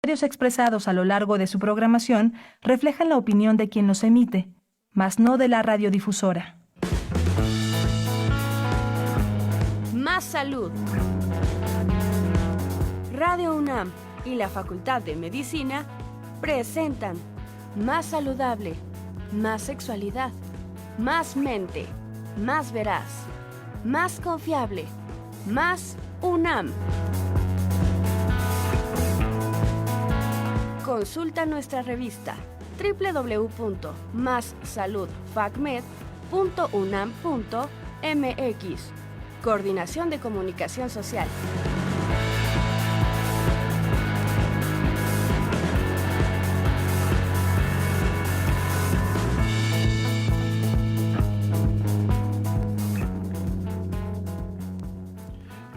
Comentarios expresados a lo largo de su programación reflejan la opinión de quien los emite, mas no de la radiodifusora. Más salud. Radio UNAM y la Facultad de Medicina presentan Más saludable, más sexualidad, más mente, más veraz, más confiable, más UNAM. Consulta nuestra revista www.massaludfacmed.unam.mx. Coordinación de Comunicación Social.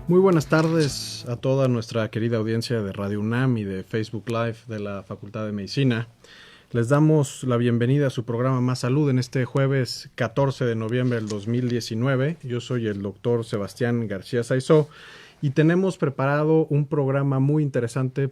Muy buenas tardes a toda nuestra querida audiencia de Radio UNAM y de Facebook Live de la Facultad de Medicina. Les damos la bienvenida a su programa Más Salud en este jueves 14 de noviembre del 2019. Yo soy el doctor Sebastián García Saizó y tenemos preparado un programa muy interesante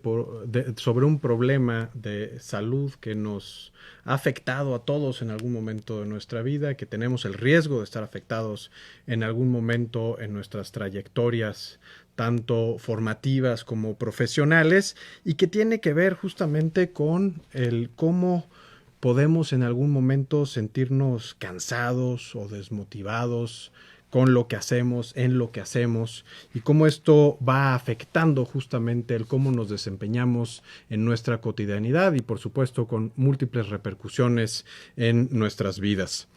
sobre un problema de salud que nos ha afectado a todos en algún momento de nuestra vida, que tenemos el riesgo de estar afectados en algún momento en nuestras trayectorias, tanto formativas como profesionales, y que tiene que ver justamente con el cómo podemos en algún momento sentirnos cansados o desmotivados con lo que hacemos, en lo que hacemos, y cómo esto va afectando justamente el cómo nos desempeñamos en nuestra cotidianidad y por supuesto con múltiples repercusiones en nuestras vidas.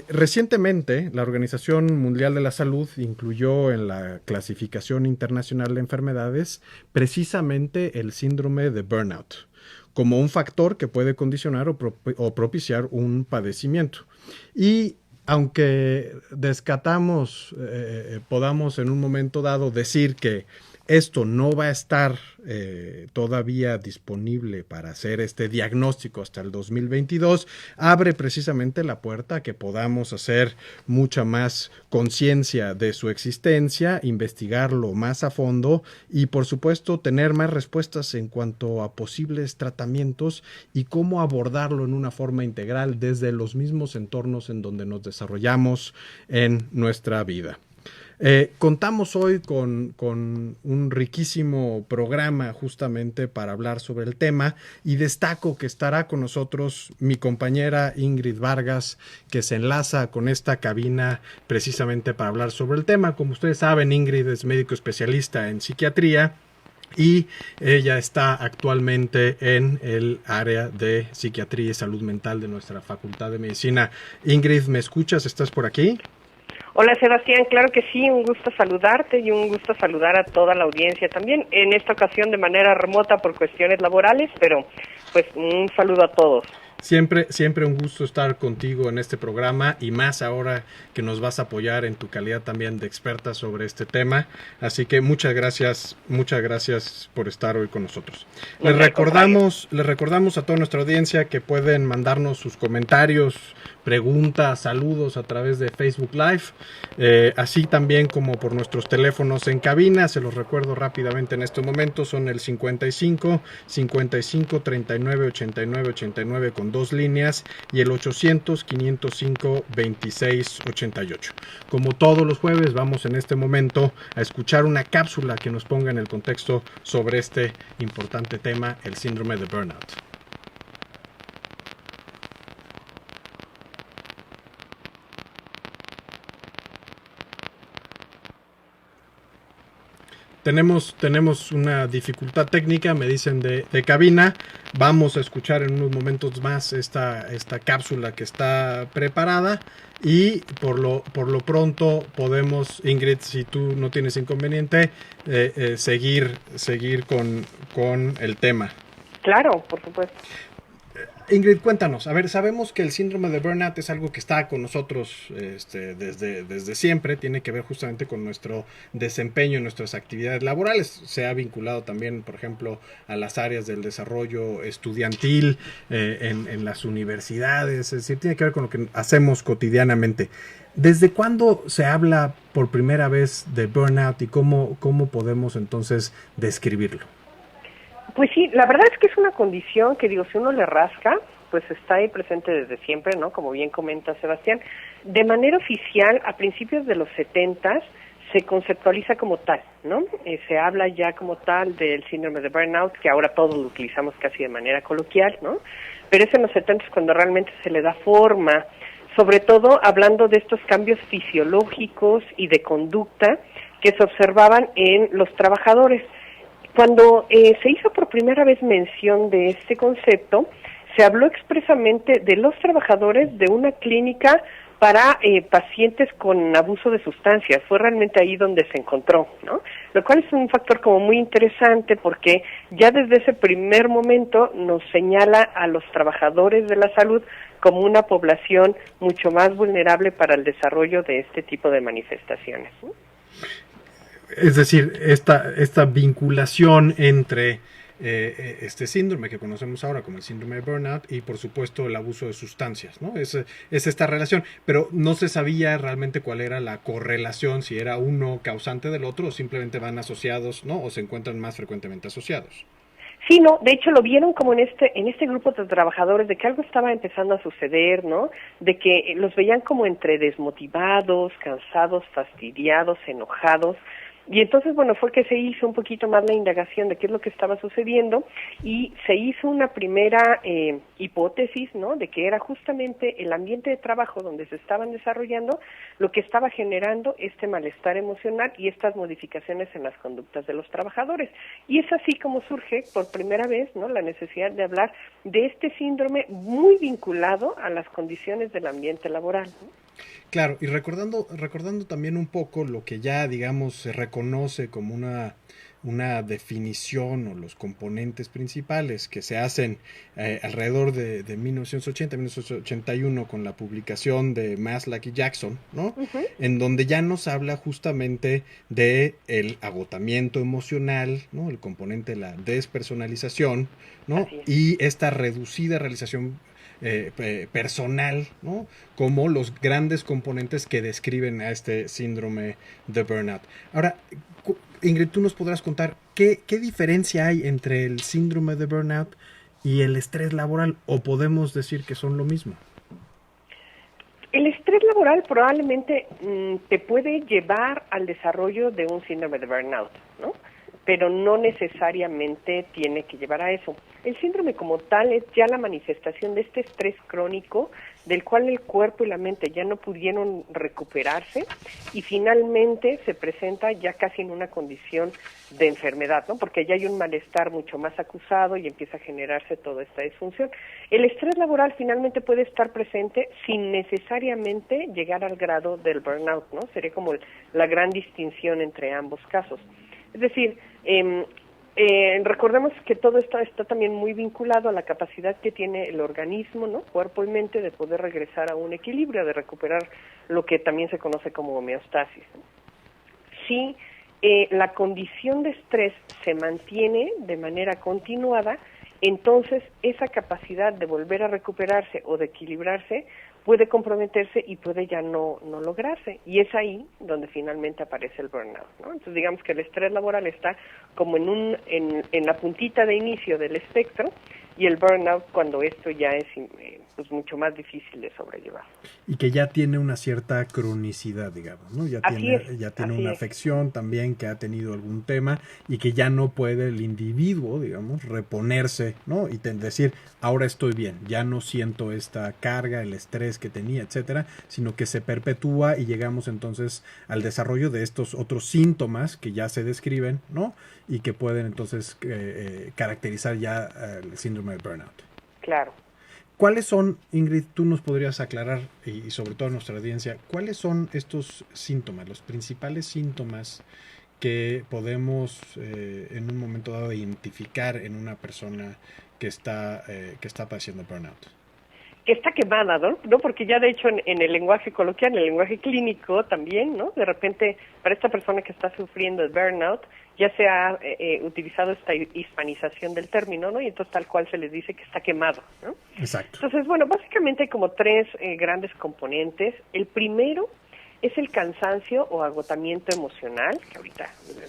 Recientemente, la Organización Mundial de la Salud incluyó en la clasificación internacional de enfermedades precisamente el síndrome de burnout como un factor que puede condicionar o propiciar un padecimiento. Y aunque podamos en un momento dado decir que esto no va a estar todavía disponible para hacer este diagnóstico hasta el 2022, abre precisamente la puerta a que podamos hacer mucha más conciencia de su existencia, investigarlo más a fondo y, por supuesto, tener más respuestas en cuanto a posibles tratamientos y cómo abordarlo en una forma integral desde los mismos entornos en donde nos desarrollamos en nuestra vida. Contamos hoy con un riquísimo programa justamente para hablar sobre el tema y destaco que estará con nosotros mi compañera Ingrid Vargas, que se enlaza con esta cabina precisamente para hablar sobre el tema. Como ustedes saben, Ingrid es médico especialista en psiquiatría y ella está actualmente en el área de psiquiatría y salud mental de nuestra Facultad de Medicina. Ingrid, ¿me escuchas? ¿Estás por aquí? Hola Sebastián, claro que sí, un gusto saludarte y un gusto saludar a toda la audiencia también, en esta ocasión de manera remota por cuestiones laborales, pero pues un saludo a todos. Siempre un gusto estar contigo en este programa y más ahora que nos vas a apoyar en tu calidad también de experta sobre este tema. Así que muchas gracias por estar hoy con nosotros. Les recordamos a toda nuestra audiencia que pueden mandarnos sus comentarios, preguntas, saludos a través de Facebook Live, así también como por nuestros teléfonos en cabina. Se los recuerdo rápidamente en este momento, son el 55 39 89 89 con 2 líneas y el 800 505 26 88. Como todos los jueves, vamos en este momento a escuchar una cápsula que nos ponga en el contexto sobre este importante tema, el síndrome de burnout. Tenemos una dificultad técnica, me dicen de cabina. Vamos a escuchar en unos momentos más esta cápsula que está preparada y por lo pronto podemos, Ingrid, si tú no tienes inconveniente, seguir con el tema. Claro, por supuesto. Ingrid, cuéntanos, a ver, sabemos que el síndrome de burnout es algo que está con nosotros desde siempre, tiene que ver justamente con nuestro desempeño en nuestras actividades laborales, se ha vinculado también, por ejemplo, a las áreas del desarrollo estudiantil, en las universidades, es decir, tiene que ver con lo que hacemos cotidianamente. ¿Desde cuándo se habla por primera vez de burnout y cómo podemos entonces describirlo? Pues sí, la verdad es que es una condición que, digo, si uno le rasca, pues está ahí presente desde siempre, ¿no? Como bien comenta Sebastián. De manera oficial, a principios de los 70s, se conceptualiza como tal, ¿no? Se habla ya como tal del síndrome de burnout, que ahora todos lo utilizamos casi de manera coloquial, ¿no? Pero es en los 70s cuando realmente se le da forma, sobre todo hablando de estos cambios fisiológicos y de conducta que se observaban en los trabajadores. Cuando se hizo por primera vez mención de este concepto, se habló expresamente de los trabajadores de una clínica para pacientes con abuso de sustancias. Fue realmente ahí donde se encontró, ¿no? Lo cual es un factor como muy interesante porque ya desde ese primer momento nos señala a los trabajadores de la salud como una población mucho más vulnerable para el desarrollo de este tipo de manifestaciones, ¿no? Es decir, esta vinculación entre este síndrome que conocemos ahora como el síndrome de burnout y por supuesto el abuso de sustancias, ¿no? Es esta relación, pero no se sabía realmente cuál era la correlación, si era uno causante del otro o simplemente van asociados, ¿no? O se encuentran más frecuentemente asociados. Sí, no, de hecho lo vieron como en este grupo de trabajadores, de que algo estaba empezando a suceder, ¿no? De que los veían como entre desmotivados, cansados, fastidiados, enojados. Y entonces, bueno, fue que se hizo un poquito más la indagación de qué es lo que estaba sucediendo y se hizo una primera hipótesis, ¿no? De que era justamente el ambiente de trabajo donde se estaban desarrollando lo que estaba generando este malestar emocional y estas modificaciones en las conductas de los trabajadores. Y es así como surge por primera vez, ¿no? La necesidad de hablar de este síndrome muy vinculado a las condiciones del ambiente laboral, ¿no? Claro, y recordando también un poco lo que ya, digamos, se reconoce como una definición o los componentes principales que se hacen alrededor de 1980-1981 con la publicación de Maslach y Jackson, ¿no? Uh-huh. En donde ya nos habla justamente de el agotamiento emocional, ¿no? El componente de la despersonalización, ¿no? Y esta reducida realización personal, ¿no? Como los grandes componentes que describen a este síndrome de burnout. Ahora, Ingrid, tú nos podrás contar qué diferencia hay entre el síndrome de burnout y el estrés laboral, o podemos decir que son lo mismo. El estrés laboral probablemente te puede llevar al desarrollo de un síndrome de burnout, ¿no? Pero no necesariamente tiene que llevar a eso. El síndrome como tal es ya la manifestación de este estrés crónico del cual el cuerpo y la mente ya no pudieron recuperarse y finalmente se presenta ya casi en una condición de enfermedad, ¿no? Porque ya hay un malestar mucho más acusado y empieza a generarse toda esta disfunción. El estrés laboral finalmente puede estar presente sin necesariamente llegar al grado del burnout, ¿no? Sería como la gran distinción entre ambos casos. Es decir, recordemos que todo esto está también muy vinculado a la capacidad que tiene el organismo, ¿no? Cuerpo y mente, de poder regresar a un equilibrio, de recuperar lo que también se conoce como homeostasis, ¿no? Si la condición de estrés se mantiene de manera continuada, entonces esa capacidad de volver a recuperarse o de equilibrarse puede comprometerse y puede ya no lograrse. Y es ahí donde finalmente aparece el burnout, ¿no? Entonces digamos que el estrés laboral está como en la puntita de inicio del espectro y el burnout cuando esto ya es pues mucho más difícil de sobrellevar. Y que ya tiene una cierta cronicidad, digamos, ¿no? Ya tiene una afección también que ha tenido algún tema y que ya no puede el individuo, digamos, reponerse, ¿no? Y decir, ahora estoy bien, ya no siento esta carga, el estrés que tenía, etcétera, sino que se perpetúa y llegamos entonces al desarrollo de estos otros síntomas que ya se describen, ¿no? Y que pueden entonces caracterizar ya el síndrome de burnout. Claro. ¿Cuáles son, Ingrid, tú nos podrías aclarar, y sobre todo a nuestra audiencia, cuáles son estos síntomas, los principales síntomas que podemos en un momento dado identificar en una persona que está padeciendo burnout? Que está quemada, ¿no? Porque ya de hecho en el lenguaje coloquial, en el lenguaje clínico también, ¿no? De repente, para esta persona que está sufriendo el burnout, ya se ha utilizado esta hispanización del término, ¿no? Y entonces tal cual se les dice que está quemado, ¿no? Exacto. Entonces, bueno, básicamente hay como tres grandes componentes. El primero es el cansancio o agotamiento emocional, que ahorita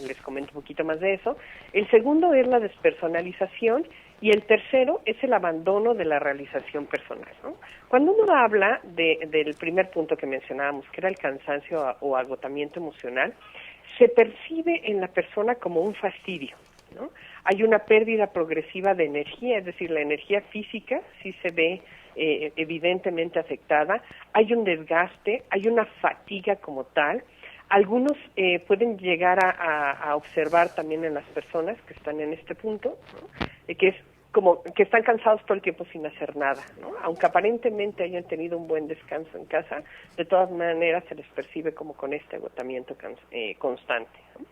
les comento un poquito más de eso. El segundo es la despersonalización y el tercero es el abandono de la realización personal, ¿no? Cuando uno habla del primer punto que mencionábamos, que era el cansancio o agotamiento emocional, se percibe en la persona como un fastidio, ¿no? Hay una pérdida progresiva de energía, es decir, la energía física sí se ve evidentemente afectada, hay un desgaste, hay una fatiga como tal. Algunos pueden llegar a observar también en las personas que están en este punto, ¿no? Que es como que están cansados todo el tiempo sin hacer nada, ¿no? Aunque aparentemente hayan tenido un buen descanso en casa, de todas maneras se les percibe como con este agotamiento constante, ¿no?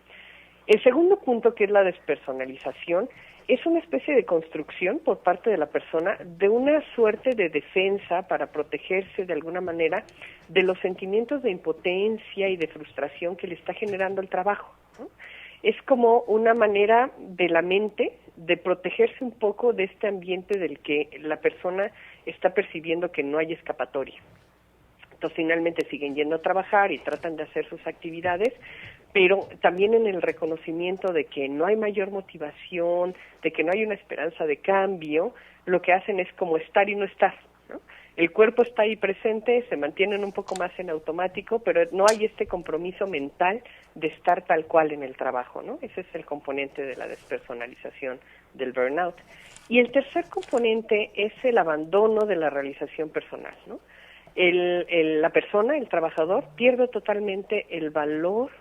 El segundo punto, que es la despersonalización, es una especie de construcción por parte de la persona de una suerte de defensa para protegerse de alguna manera de los sentimientos de impotencia y de frustración que le está generando el trabajo, ¿no? Es como una manera de la mente de protegerse un poco de este ambiente del que la persona está percibiendo que no hay escapatoria. Entonces finalmente siguen yendo a trabajar y tratan de hacer sus actividades, pero también en el reconocimiento de que no hay mayor motivación, de que no hay una esperanza de cambio, lo que hacen es como estar y no estar, ¿no? El cuerpo está ahí presente, se mantienen un poco más en automático, pero no hay este compromiso mental de estar tal cual en el trabajo, ¿no? Ese es el componente de la despersonalización del burnout. Y el tercer componente es el abandono de la realización personal, ¿no? La persona, el trabajador, pierde totalmente el valor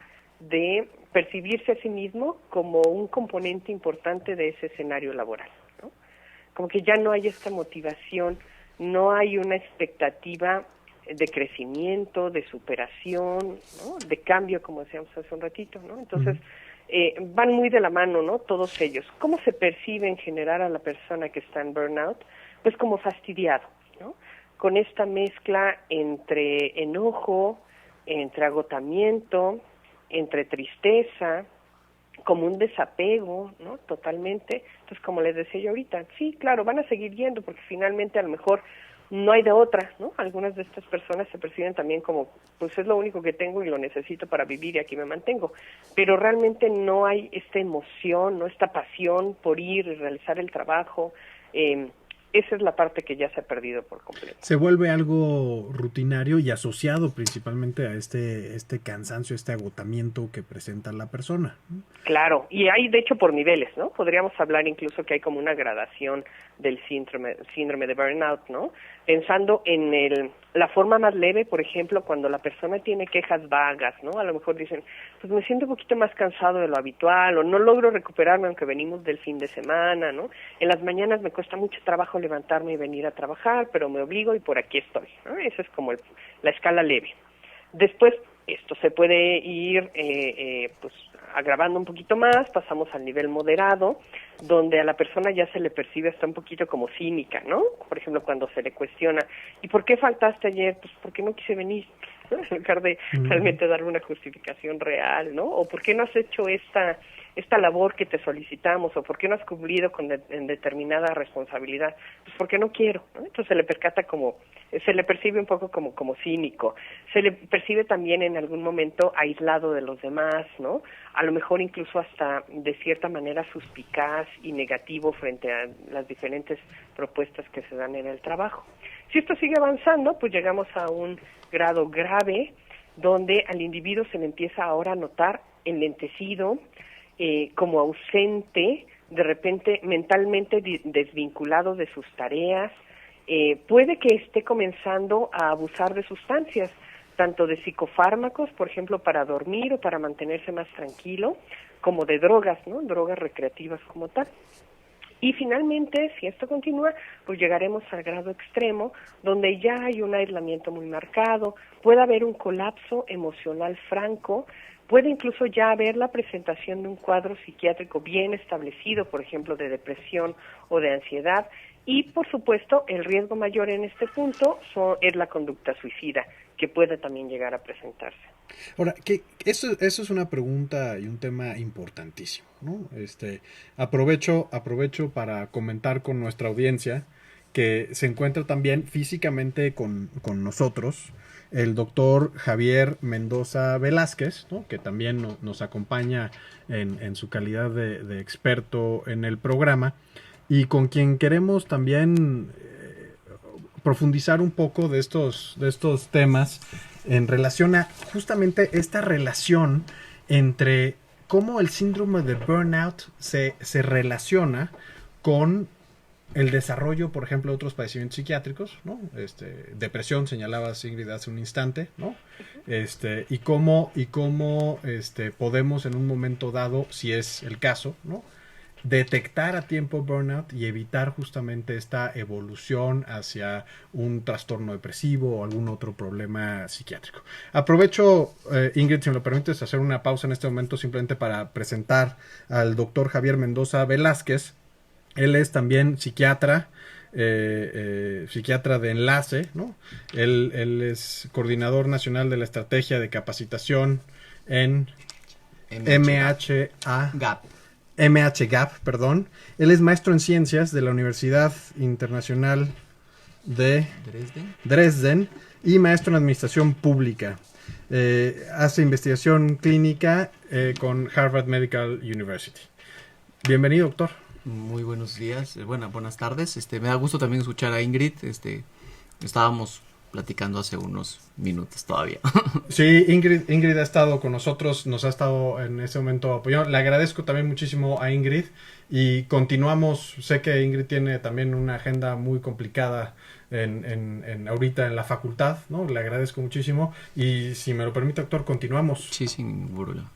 de percibirse a sí mismo como un componente importante de ese escenario laboral, ¿no? Como que ya no hay esta motivación, no hay una expectativa de crecimiento, de superación, ¿no? De cambio, como decíamos hace un ratito, ¿no? Entonces, van muy de la mano, ¿no? Todos ellos. ¿Cómo se percibe en general a la persona que está en burnout? Pues como fastidiado, ¿no? Con esta mezcla entre enojo, entre agotamiento, entre tristeza, como un desapego, ¿no? Totalmente. Entonces, como les decía yo ahorita, sí, claro, van a seguir yendo porque finalmente a lo mejor no hay de otra, ¿no? Algunas de estas personas se perciben también como, pues es lo único que tengo y lo necesito para vivir y aquí me mantengo. Pero realmente no hay esta emoción, no esta pasión por ir y realizar el trabajo. Esa es la parte que ya se ha perdido por completo. Se vuelve algo rutinario y asociado principalmente a este cansancio, este agotamiento que presenta la persona. Claro, y hay de hecho por niveles, ¿no? Podríamos hablar incluso que hay como una gradación del síndrome de burnout, ¿no? Pensando en la forma más leve, por ejemplo, cuando la persona tiene quejas vagas, ¿no? A lo mejor dicen, pues me siento un poquito más cansado de lo habitual, o no logro recuperarme aunque venimos del fin de semana, ¿no? En las mañanas me cuesta mucho trabajo levantarme y venir a trabajar, pero me obligo y por aquí estoy, ¿no? Esa es como la escala leve. Después, esto se puede ir pues agravando un poquito más, pasamos al nivel moderado, donde a la persona ya se le percibe hasta un poquito como cínica, ¿no? Por ejemplo, cuando se le cuestiona, ¿y por qué faltaste ayer? Pues porque no quise venir, ¿no? En lugar de realmente dar una justificación real, ¿no? O ¿por qué no has hecho esta labor que te solicitamos? ¿O por qué no has cumplido en determinada responsabilidad? Pues porque no quiero, ¿no? Entonces se le percibe un poco como cínico, se le percibe también en algún momento aislado de los demás, ¿no? A lo mejor incluso hasta de cierta manera suspicaz y negativo frente a las diferentes propuestas que se dan en el trabajo. Si esto sigue avanzando, pues llegamos a un grado grave donde al individuo se le empieza ahora a notar enlentecido, como ausente, de repente mentalmente desvinculado de sus tareas. Puede que esté comenzando a abusar de sustancias, tanto de psicofármacos, por ejemplo, para dormir o para mantenerse más tranquilo, como de drogas, ¿no? Drogas recreativas como tal. Y finalmente, si esto continúa, pues llegaremos al grado extremo, donde ya hay un aislamiento muy marcado, puede haber un colapso emocional franco, puede incluso ya haber la presentación de un cuadro psiquiátrico bien establecido, por ejemplo, de depresión o de ansiedad, y por supuesto el riesgo mayor en este punto es la conducta suicida, que puede también llegar a presentarse. Ahora, eso es una pregunta y un tema importantísimo, ¿no? Aprovecho para comentar con nuestra audiencia que se encuentra también físicamente con nosotros el doctor Javier Mendoza Velázquez, ¿no? Que también nos acompaña en su calidad de experto en el programa, y con quien queremos también profundizar un poco de estos temas en relación a justamente esta relación entre cómo el síndrome de burnout se relaciona con el desarrollo, por ejemplo, de otros padecimientos psiquiátricos, ¿no? Depresión, señalaba Ingrid hace un instante, ¿no? Y cómo podemos en un momento dado, si es el caso, ¿no? Detectar a tiempo burnout y evitar justamente esta evolución hacia un trastorno depresivo o algún otro problema psiquiátrico. Aprovecho, Ingrid, si me lo permites, hacer una pausa en este momento simplemente para presentar al doctor Javier Mendoza Velázquez. Él es también psiquiatra, psiquiatra de enlace, ¿no? Él es coordinador nacional de la estrategia de capacitación en MHGAP, perdón. Él es maestro en ciencias de la Universidad Internacional de Dresden y maestro en administración pública. Hace investigación clínica con Harvard Medical University. Bienvenido, doctor. Muy buenos días, buenas tardes. Me da gusto también escuchar a Ingrid. Estábamos platicando hace unos minutos todavía. Sí, Ingrid ha estado con nosotros, nos ha estado en ese momento apoyando. Le agradezco también muchísimo a Ingrid y continuamos. Sé que Ingrid tiene también una agenda muy complicada ahorita en la facultad, ¿no? Le agradezco muchísimo y si me lo permite, doctor, continuamos. Sí, sin ningún problema.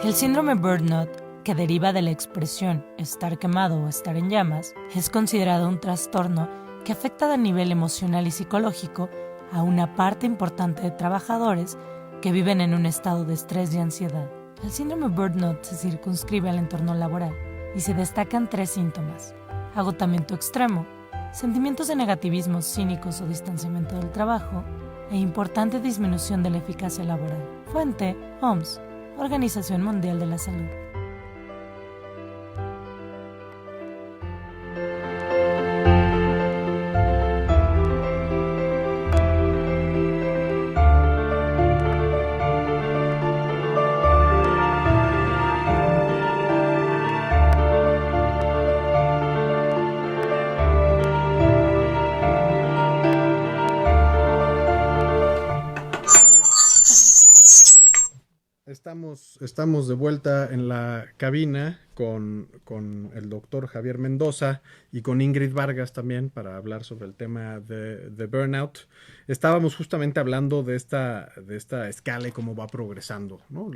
El síndrome burnout, que deriva de la expresión estar quemado o estar en llamas, es considerado un trastorno que afecta a nivel emocional y psicológico a una parte importante de trabajadores que viven en un estado de estrés y ansiedad. El síndrome burnout se circunscribe al entorno laboral y se destacan 3 síntomas: agotamiento extremo, sentimientos de negativismo cínicos o distanciamiento del trabajo e importante disminución de la eficacia laboral. Fuente: OMS, Organización Mundial de la Salud. Estamos de vuelta en la cabina con el doctor Javier Mendoza y con Ingrid Vargas también para hablar sobre el tema de burnout. Estábamos justamente hablando de esta escala y cómo va progresando, ¿no?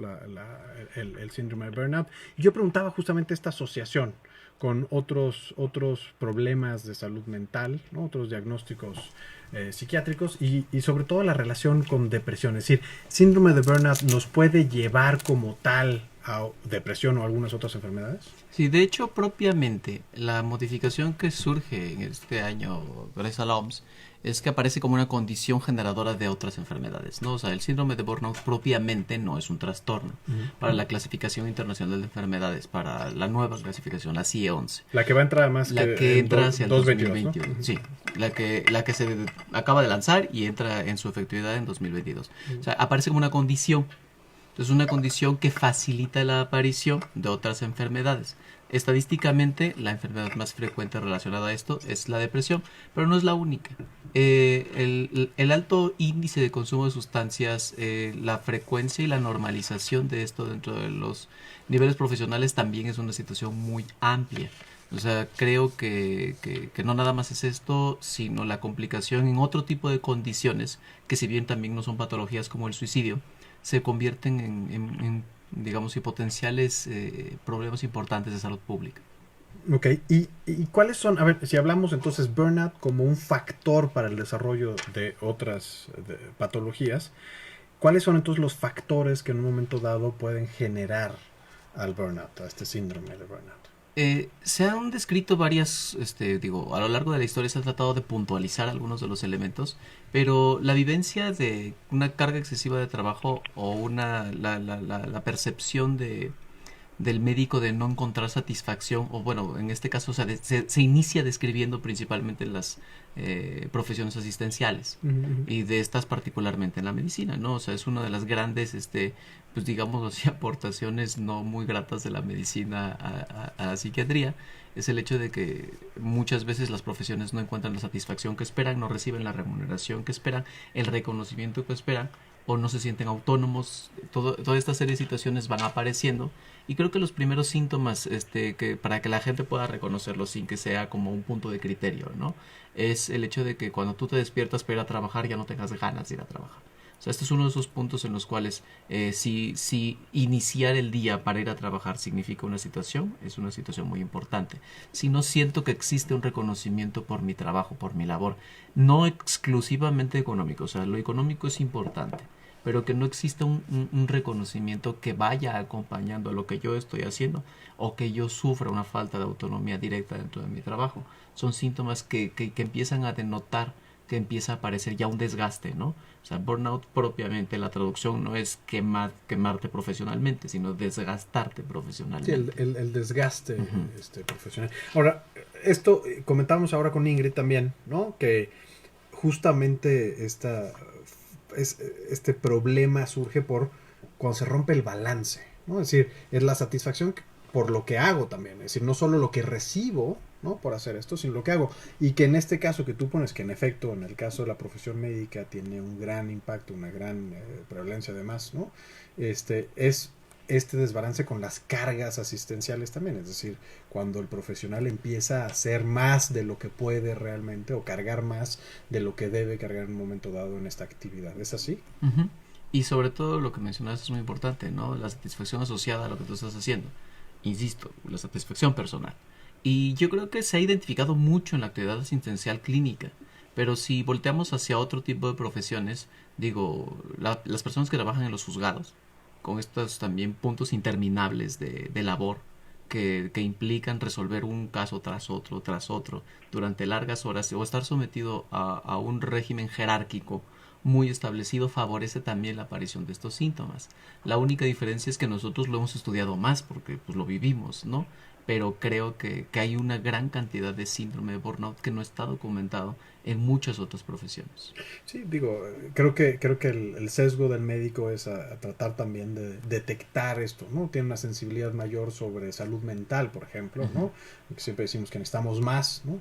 el síndrome de burnout. Y yo preguntaba justamente esta asociación con otros problemas de salud mental, ¿no? Otros diagnósticos psiquiátricos y sobre todo la relación con depresión. Es decir, síndrome de burnout nos puede llevar como tal a depresión o algunas otras enfermedades. Sí, de hecho, propiamente la modificación que surge en este año gracias a la OMS es que aparece como una condición generadora de otras enfermedades, ¿no? O sea, el síndrome de burnout propiamente no es un trastorno. Para la clasificación internacional de enfermedades, para la nueva clasificación, la CIE-11. La que va a entrar más la que entra hacia el 2021, ¿no? Sí, la que se acaba de lanzar y entra en su efectividad en 2022. O sea, aparece como una condición. Es una condición que facilita la aparición de otras enfermedades. Estadísticamente, la enfermedad más frecuente relacionada a esto es la depresión, pero no es la única. El alto índice de consumo de sustancias, la frecuencia y la normalización de esto dentro de los niveles profesionales también es una situación muy amplia. O sea, creo que no nada más es esto, sino la complicación en otro tipo de condiciones, que si bien también no son patologías como el suicidio, se convierten en digamos, y potenciales problemas importantes de salud pública. Ok, ¿Y cuáles son, a ver, si hablamos entonces burnout como un factor para el desarrollo de otras patologías, ¿cuáles son entonces los factores que en un momento dado pueden generar al burnout, a este síndrome de burnout? Se han descrito varias, a lo largo de la historia se ha tratado de puntualizar algunos de los elementos, pero la vivencia de una carga excesiva de trabajo o la percepción del médico de no encontrar satisfacción, o bueno, en este caso se inicia describiendo principalmente las profesiones asistenciales, y de estas particularmente en la medicina, ¿no? O sea, es una de las grandes, pues digamos así, aportaciones no muy gratas de la medicina a la psiquiatría, es el hecho de que muchas veces las profesiones no encuentran la satisfacción que esperan, no reciben la remuneración que esperan, el reconocimiento que esperan, o no se sienten autónomos. Toda esta serie de situaciones van apareciendo, y creo que los primeros síntomas, que para que la gente pueda reconocerlos sin que sea como un punto de criterio, ¿no? Es el hecho de que cuando tú te despiertas para ir a trabajar ya no tengas ganas de ir a trabajar. O sea, este es uno de esos puntos en los cuales si iniciar el día para ir a trabajar significa una situación, es una situación muy importante. Si no siento que existe un reconocimiento por mi trabajo, por mi labor, no exclusivamente económico, o sea, lo económico es importante, pero que no exista un reconocimiento que vaya acompañando a lo que yo estoy haciendo, o que yo sufra una falta de autonomía directa dentro de mi trabajo, son síntomas que empiezan a denotar que empieza a aparecer ya un desgaste, ¿no? O sea, burnout propiamente, la traducción no es quemarte profesionalmente, sino desgastarte profesionalmente. Sí, el desgaste profesional. Ahora, esto comentamos ahora con Ingrid también, ¿no? Que justamente este problema surge por cuando se rompe el balance, ¿no? Es decir, es la satisfacción por lo que hago también, es decir, no solo lo que recibo, ¿no? Por hacer esto, sino lo que hago. Y que en este caso que tú pones, que en efecto, en el caso de la profesión médica tiene un gran impacto, una gran prevalencia además, ¿no? Es este desbalance con las cargas asistenciales también, es decir, cuando el profesional empieza a hacer más de lo que puede realmente, o cargar más de lo que debe cargar en un momento dado en esta actividad. ¿Es así? Uh-huh. Y sobre todo lo que mencionaste es muy importante, ¿no? La satisfacción asociada a lo que tú estás haciendo. Insisto, la satisfacción personal. Y yo creo que se ha identificado mucho en la actividad asistencial clínica, pero si volteamos hacia otro tipo de profesiones, digo, las personas que trabajan en los juzgados, con estos también puntos interminables de labor que implican resolver un caso tras otro, durante largas horas, o estar sometido a un régimen jerárquico muy establecido, favorece también la aparición de estos síntomas. La única diferencia es que nosotros lo hemos estudiado más porque pues lo vivimos, ¿no? Pero creo que hay una gran cantidad de síndrome de burnout que no está documentado en muchas otras profesiones. Sí, digo, creo que el sesgo del médico es a tratar también de detectar esto, ¿no? Tiene una sensibilidad mayor sobre salud mental, por ejemplo, ¿no? Siempre decimos que necesitamos más, ¿no?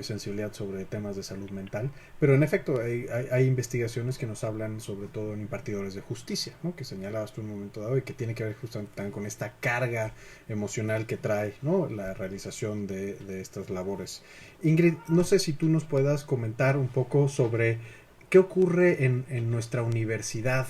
Sensibilidad sobre temas de salud mental, pero en efecto hay investigaciones que nos hablan sobre todo en impartidores de justicia, ¿no? Que señalabas tú en un momento dado y que tiene que ver justamente también con esta carga emocional que trae, ¿no? La realización de estas labores. Ingrid, no sé si tú nos puedas comentar un poco sobre qué ocurre en nuestra universidad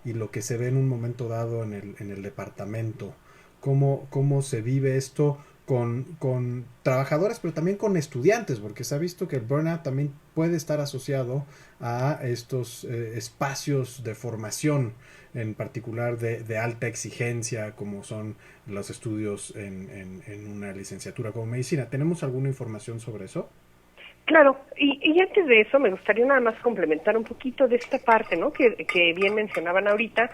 y lo que se ve en un momento dado en el departamento, cómo se vive esto con trabajadores, pero también con estudiantes, porque se ha visto que el burnout también puede estar asociado a estos espacios de formación, en particular de alta exigencia, como son los estudios en una licenciatura como medicina. ¿Tenemos alguna información sobre eso? Claro, y antes de eso me gustaría nada más complementar un poquito de esta parte, ¿no? Que bien mencionaban ahorita.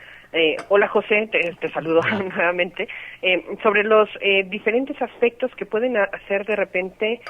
Hola José, te saludo nuevamente. Sobre los diferentes aspectos que pueden hacer de repente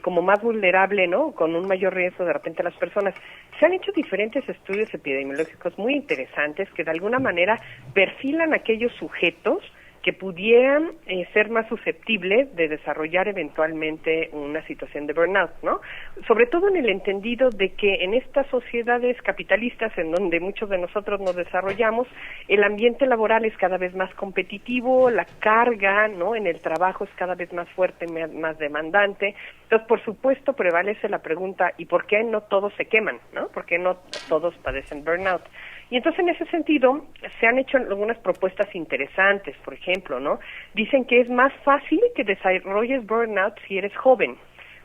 como más vulnerable, ¿no? Con un mayor riesgo de repente a las personas. Se han hecho diferentes estudios epidemiológicos muy interesantes que de alguna manera perfilan aquellos sujetos que pudieran ser más susceptibles de desarrollar eventualmente una situación de burnout, ¿no? Sobre todo en el entendido de que en estas sociedades capitalistas en donde muchos de nosotros nos desarrollamos, el ambiente laboral es cada vez más competitivo, la carga, ¿no? En el trabajo es cada vez más fuerte, más demandante. Entonces, por supuesto, prevalece la pregunta, ¿y por qué no todos se queman, ¿no? ¿Por qué no todos padecen burnout? Y entonces, en ese sentido, se han hecho algunas propuestas interesantes, por ejemplo, ¿no? Dicen que es más fácil que desarrolles burnout si eres joven,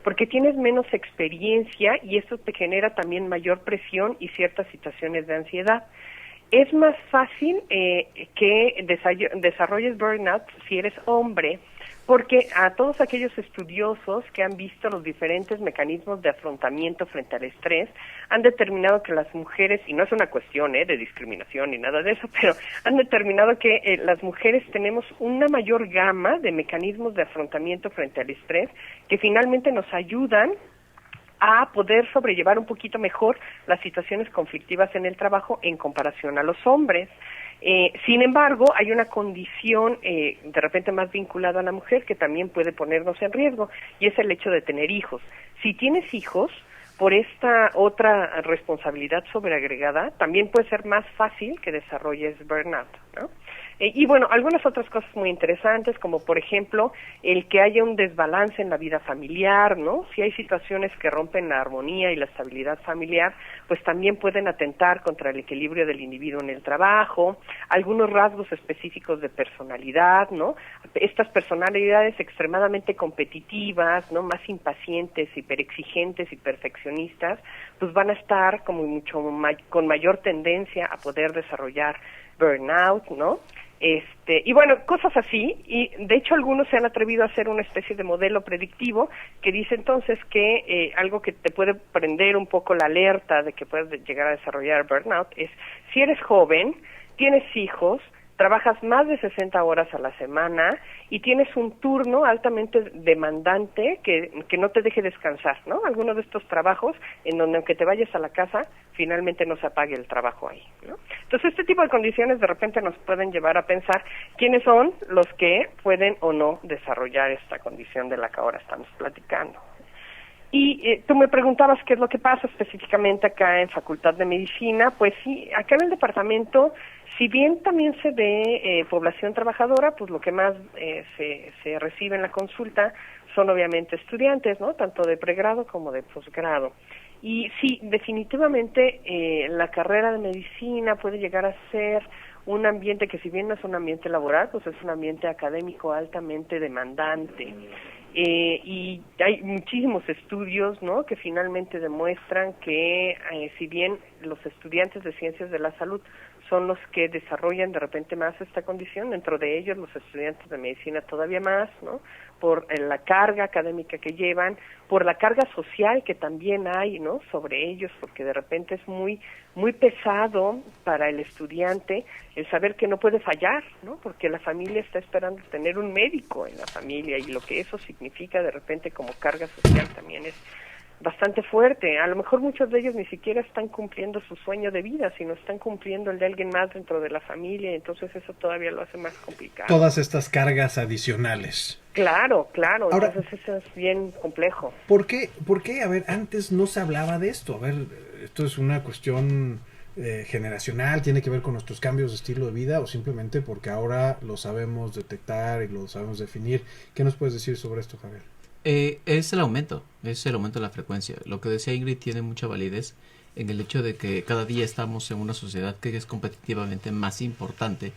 porque tienes menos experiencia y eso te genera también mayor presión y ciertas situaciones de ansiedad. Es más fácil que desarrolles burnout si eres hombre, Porque a todos aquellos estudiosos que han visto los diferentes mecanismos de afrontamiento frente al estrés, han determinado que las mujeres, y no es una cuestión de discriminación ni nada de eso, pero han determinado que las mujeres tenemos una mayor gama de mecanismos de afrontamiento frente al estrés que finalmente nos ayudan a poder sobrellevar un poquito mejor las situaciones conflictivas en el trabajo en comparación a los hombres. Sin embargo, hay una condición de repente más vinculada a la mujer que también puede ponernos en riesgo, y es el hecho de tener hijos. Si tienes hijos, por esta otra responsabilidad sobreagregada, también puede ser más fácil que desarrolles burnout, ¿no? Y bueno, algunas otras cosas muy interesantes, como por ejemplo, el que haya un desbalance en la vida familiar, ¿no? Si hay situaciones que rompen la armonía y la estabilidad familiar, pues también pueden atentar contra el equilibrio del individuo en el trabajo, algunos rasgos específicos de personalidad, ¿no? Estas personalidades extremadamente competitivas, ¿no? Más impacientes, hiperexigentes y perfeccionistas, pues van a estar como con mayor tendencia a poder desarrollar burnout, ¿no? Y bueno, cosas así, y de hecho algunos se han atrevido a hacer una especie de modelo predictivo que dice entonces que algo que te puede prender un poco la alerta de que puedes llegar a desarrollar burnout es, si eres joven, tienes hijos, trabajas más de 60 horas a la semana y tienes un turno altamente demandante que no te deje descansar, ¿no? Algunos de estos trabajos en donde aunque te vayas a la casa, finalmente no se apague el trabajo ahí, ¿no? Entonces, este tipo de condiciones de repente nos pueden llevar a pensar quiénes son los que pueden o no desarrollar esta condición de la que ahora estamos platicando. Y tú me preguntabas qué es lo que pasa específicamente acá en Facultad de Medicina. Pues sí, acá en el departamento, si bien también se ve población trabajadora, pues lo que más se recibe en la consulta son obviamente estudiantes, ¿no? Tanto de pregrado como de posgrado. Y sí, definitivamente la carrera de medicina puede llegar a ser un ambiente que, si bien no es un ambiente laboral, pues es un ambiente académico altamente demandante. Y hay muchísimos estudios, ¿no?, que finalmente demuestran que si bien los estudiantes de ciencias de la salud son los que desarrollan de repente más esta condición, dentro de ellos los estudiantes de medicina todavía más, ¿no?, por la carga académica que llevan, por la carga social que también hay, ¿no?, sobre ellos, porque de repente es muy pesado para el estudiante el saber que no puede fallar, ¿no?, porque la familia está esperando tener un médico en la familia, y lo que eso significa de repente como carga social también es bastante fuerte. A lo mejor muchos de ellos ni siquiera están cumpliendo su sueño de vida, sino están cumpliendo el de alguien más dentro de la familia, y entonces eso todavía lo hace más complicado. Todas estas cargas adicionales. Claro. Ahora, entonces eso es bien complejo. ¿Por qué? A ver, antes no se hablaba de esto. A ver, esto es una cuestión generacional, tiene que ver con nuestros cambios de estilo de vida, o simplemente porque ahora lo sabemos detectar y lo sabemos definir. ¿Qué nos puedes decir sobre esto, Javier? Es el aumento de la frecuencia. Lo que decía Ingrid tiene mucha validez en el hecho de que cada día estamos en una sociedad que es competitivamente más importante,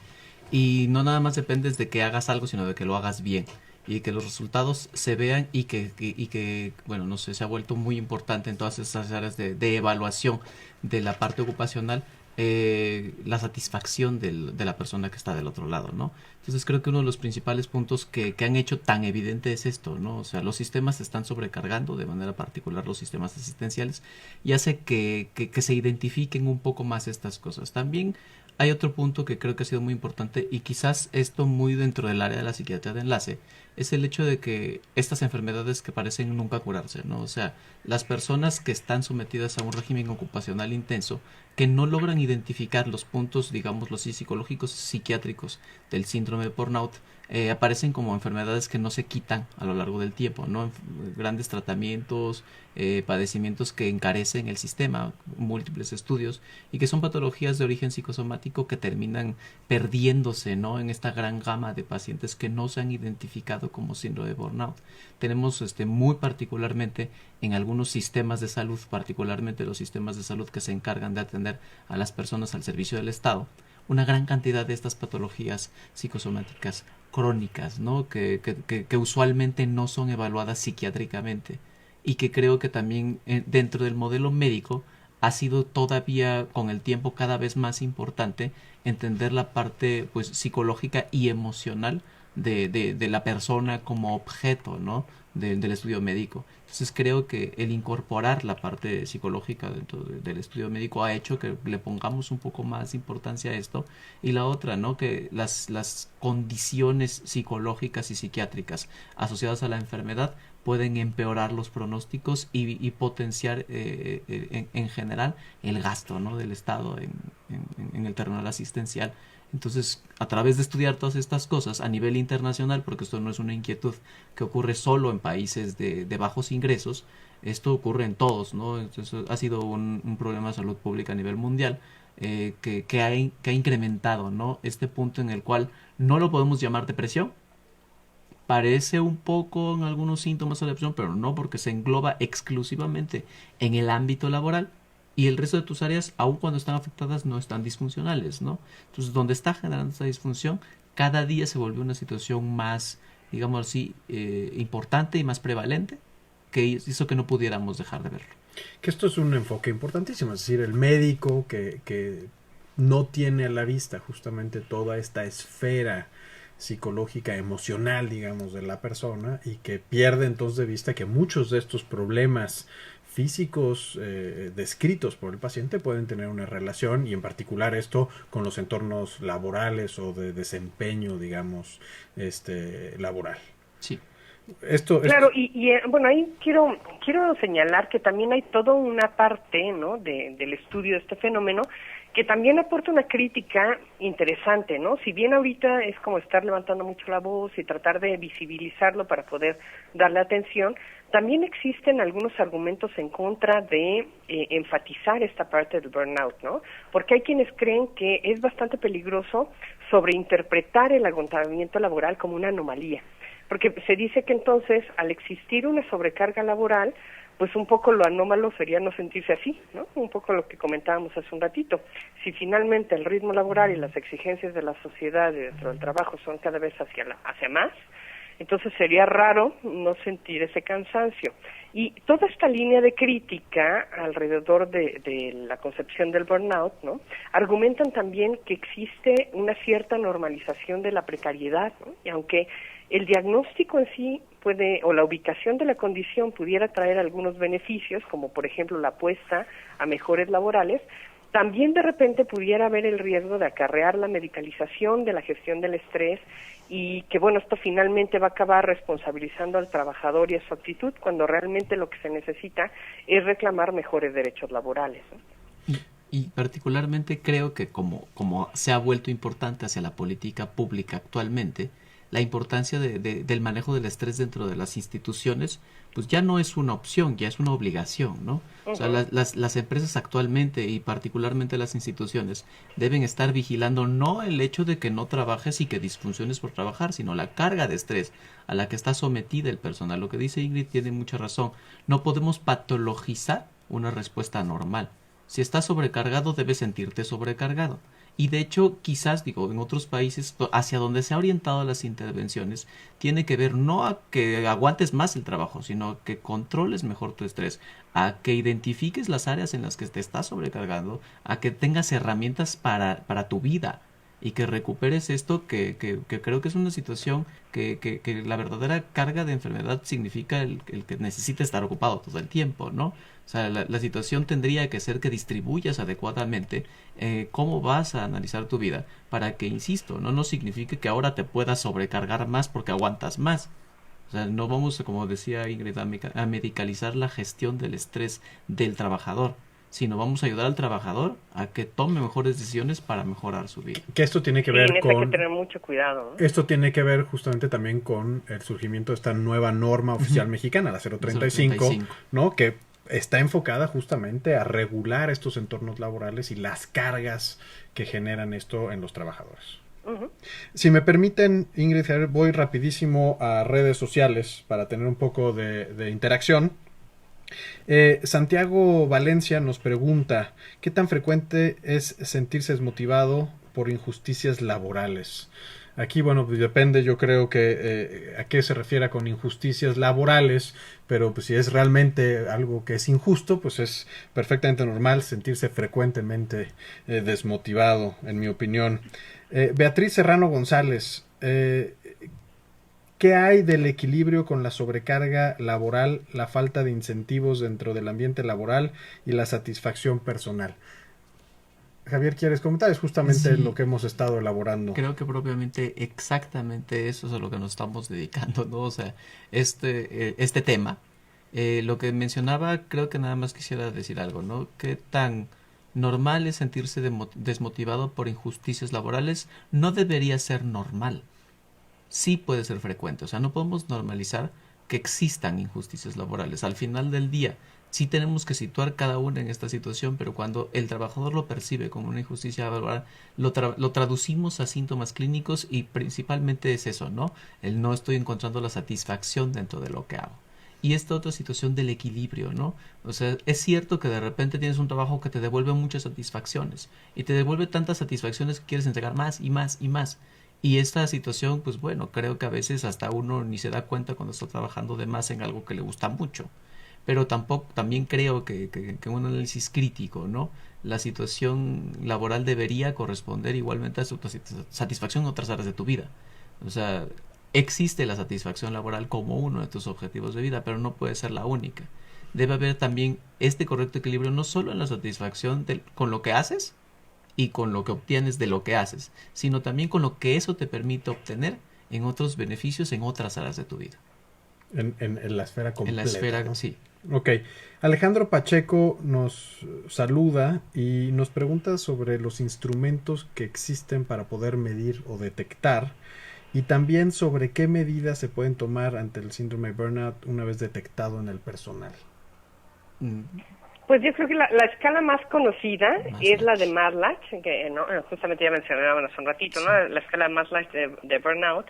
y no nada más dependes de que hagas algo, sino de que lo hagas bien y que los resultados se vean, y que bueno, no sé, se ha vuelto muy importante en todas esas áreas de evaluación de la parte ocupacional, la satisfacción de la persona que está del otro lado, ¿no? Entonces creo que uno de los principales puntos que han hecho tan evidente es esto, ¿no? O sea, los sistemas se están sobrecargando, de manera particular los sistemas asistenciales, y hace que se identifiquen un poco más estas cosas. También hay otro punto que creo que ha sido muy importante, y quizás esto muy dentro del área de la psiquiatría de enlace, es el hecho de que estas enfermedades que parecen nunca curarse, ¿no? O sea, las personas que están sometidas a un régimen ocupacional intenso, que no logran identificar los puntos, digamos, los psicológicos, psiquiátricos del síndrome de burnout, aparecen como enfermedades que no se quitan a lo largo del tiempo, ¿no? Grandes tratamientos, padecimientos que encarecen el sistema, múltiples estudios, y que son patologías de origen psicosomático que terminan perdiéndose, ¿no?, en esta gran gama de pacientes que no se han identificado como síndrome de burnout. Tenemos muy particularmente en algunos sistemas de salud, particularmente los sistemas de salud que se encargan de atender a las personas al servicio del Estado, una gran cantidad de estas patologías psicosomáticas crónicas, ¿no?, que usualmente no son evaluadas psiquiátricamente, y que creo que también dentro del modelo médico ha sido todavía con el tiempo cada vez más importante entender la parte, pues, psicológica y emocional de la persona como objeto, ¿no? Del estudio médico. Entonces creo que el incorporar la parte psicológica dentro del estudio médico ha hecho que le pongamos un poco más importancia a esto. Y la otra, ¿no? Que las condiciones psicológicas y psiquiátricas asociadas a la enfermedad pueden empeorar los pronósticos y potenciar en general el gasto, ¿no? Del Estado en el terreno asistencial. Entonces, a través de estudiar todas estas cosas a nivel internacional, porque esto no es una inquietud que ocurre solo en países de bajos ingresos, esto ocurre en todos, ¿no? Entonces, ha sido un problema de salud pública a nivel mundial que ha incrementado, ¿no? Este punto en el cual no lo podemos llamar depresión. Parece un poco en algunos síntomas de depresión, pero no, porque se engloba exclusivamente en el ámbito laboral. Y el resto de tus áreas, aun cuando están afectadas, no están disfuncionales, ¿no? Entonces, donde está generando esa disfunción, cada día se volvió una situación más, digamos así, importante y más prevalente, que hizo que no pudiéramos dejar de verlo. Que esto es un enfoque importantísimo, es decir, el médico que no tiene a la vista justamente toda esta esfera psicológica, emocional, digamos, de la persona, y que pierde entonces de vista que muchos de estos problemas físicos descritos por el paciente pueden tener una relación, y en particular esto con los entornos laborales o de desempeño, digamos, laboral. Sí. Claro, y bueno, ahí quiero señalar que también hay toda una parte, ¿no?, del estudio de este fenómeno que también aporta una crítica interesante, ¿no? Si bien ahorita es como estar levantando mucho la voz y tratar de visibilizarlo para poder darle atención, también existen algunos argumentos en contra de enfatizar esta parte del burnout, ¿no? Porque hay quienes creen que es bastante peligroso sobreinterpretar el agotamiento laboral como una anomalía, porque se dice que entonces, al existir una sobrecarga laboral, pues un poco lo anómalo sería no sentirse así, ¿no? Un poco lo que comentábamos hace un ratito. Si finalmente el ritmo laboral y las exigencias de la sociedad y dentro del trabajo son cada vez hacia más, entonces sería raro no sentir ese cansancio. Y toda esta línea de crítica alrededor de la concepción del burnout, ¿no?, argumentan también que existe una cierta normalización de la precariedad, ¿no? Y aunque el diagnóstico en sí o la ubicación de la condición pudiera traer algunos beneficios, como por ejemplo la apuesta a mejores laborales, también de repente pudiera haber el riesgo de acarrear la medicalización de la gestión del estrés, y que bueno, esto finalmente va a acabar responsabilizando al trabajador y a su actitud, cuando realmente lo que se necesita es reclamar mejores derechos laborales, ¿no? Y particularmente creo que como se ha vuelto importante hacia la política pública actualmente, la importancia del manejo del estrés dentro de las instituciones, pues ya no es una opción, ya es una obligación, ¿no? O sea, las empresas actualmente, y particularmente las instituciones, deben estar vigilando no el hecho de que no trabajes y que disfunciones por trabajar, sino la carga de estrés a la que está sometida el personal. Lo que dice Ingrid tiene mucha razón. No podemos patologizar una respuesta normal. Si estás sobrecargado, debes sentirte sobrecargado. Y de hecho, quizás, en otros países, hacia donde se ha orientado las intervenciones, tiene que ver no a que aguantes más el trabajo, sino que controles mejor tu estrés, a que identifiques las áreas en las que te estás sobrecargando, a que tengas herramientas para tu vida, y que recuperes esto que creo que es una situación que la verdadera carga de enfermedad significa el que necesita estar ocupado todo el tiempo, ¿no? O sea, la situación tendría que ser que distribuyas adecuadamente cómo vas a analizar tu vida para que, insisto, no signifique que ahora te puedas sobrecargar más porque aguantas más. O sea, no vamos, como decía Ingrid, a medicalizar la gestión del estrés del trabajador, sino vamos a ayudar al trabajador a que tome mejores decisiones para mejorar su vida. Que esto tiene que ver con... Hay que tener mucho cuidado, ¿no? Esto tiene que ver justamente también con el surgimiento de esta nueva norma oficial mexicana, la 035, ¿no?, que está enfocada justamente a regular estos entornos laborales y las cargas que generan esto en los trabajadores. Si me permiten, Ingrid, voy rapidísimo a redes sociales para tener un poco de interacción. Santiago Valencia nos pregunta: ¿qué tan frecuente es sentirse desmotivado por injusticias laborales? Aquí, bueno, pues depende, yo creo que a qué se refiere con injusticias laborales, pero pues si es realmente algo que es injusto, pues es perfectamente normal sentirse frecuentemente desmotivado, en mi opinión. Beatriz Serrano González, ¿Qué hay del equilibrio con la sobrecarga laboral, la falta de incentivos dentro del ambiente laboral y la satisfacción personal? Javier, ¿quieres comentar? Es justamente Sí. lo que hemos estado elaborando. Creo que propiamente exactamente eso es a lo que nos estamos dedicando, ¿no? O sea, este tema, lo que mencionaba, creo que nada más quisiera decir algo, ¿no? ¿Qué tan normal es sentirse desmotivado por injusticias laborales? No debería ser normal. Sí puede ser frecuente, o sea, no podemos normalizar que existan injusticias laborales. Al final del día, sí tenemos que situar cada una en esta situación, pero cuando el trabajador lo percibe como una injusticia laboral, lo traducimos a síntomas clínicos y principalmente es eso, ¿no? El no estoy encontrando la satisfacción dentro de lo que hago. Y esta otra situación del equilibrio, ¿no? O sea, es cierto que de repente tienes un trabajo que te devuelve muchas satisfacciones y te devuelve tantas satisfacciones que quieres entregar más y más y más. Y esta situación, pues bueno, creo que a veces hasta uno ni se da cuenta cuando está trabajando de más en algo que le gusta mucho. Pero también creo que un análisis crítico, ¿no? La situación laboral debería corresponder igualmente a su satisfacción en otras áreas de tu vida. O sea, existe la satisfacción laboral como uno de tus objetivos de vida, pero no puede ser la única. Debe haber también este correcto equilibrio no solo en la satisfacción con lo que haces y con lo que obtienes de lo que haces, sino también con lo que eso te permite obtener en otros beneficios en otras áreas de tu vida. En la esfera completa. En la esfera, ¿no? sí. Ok. Alejandro Pacheco nos saluda y nos pregunta sobre los instrumentos que existen para poder medir o detectar y también sobre qué medidas se pueden tomar ante el síndrome de burnout una vez detectado en el personal. Pues yo creo que la escala más conocida es la de Maslach. Maslach, que ¿no? Justamente ya mencionaban hace un ratito, Sí. ¿no? La escala Maslach de burnout,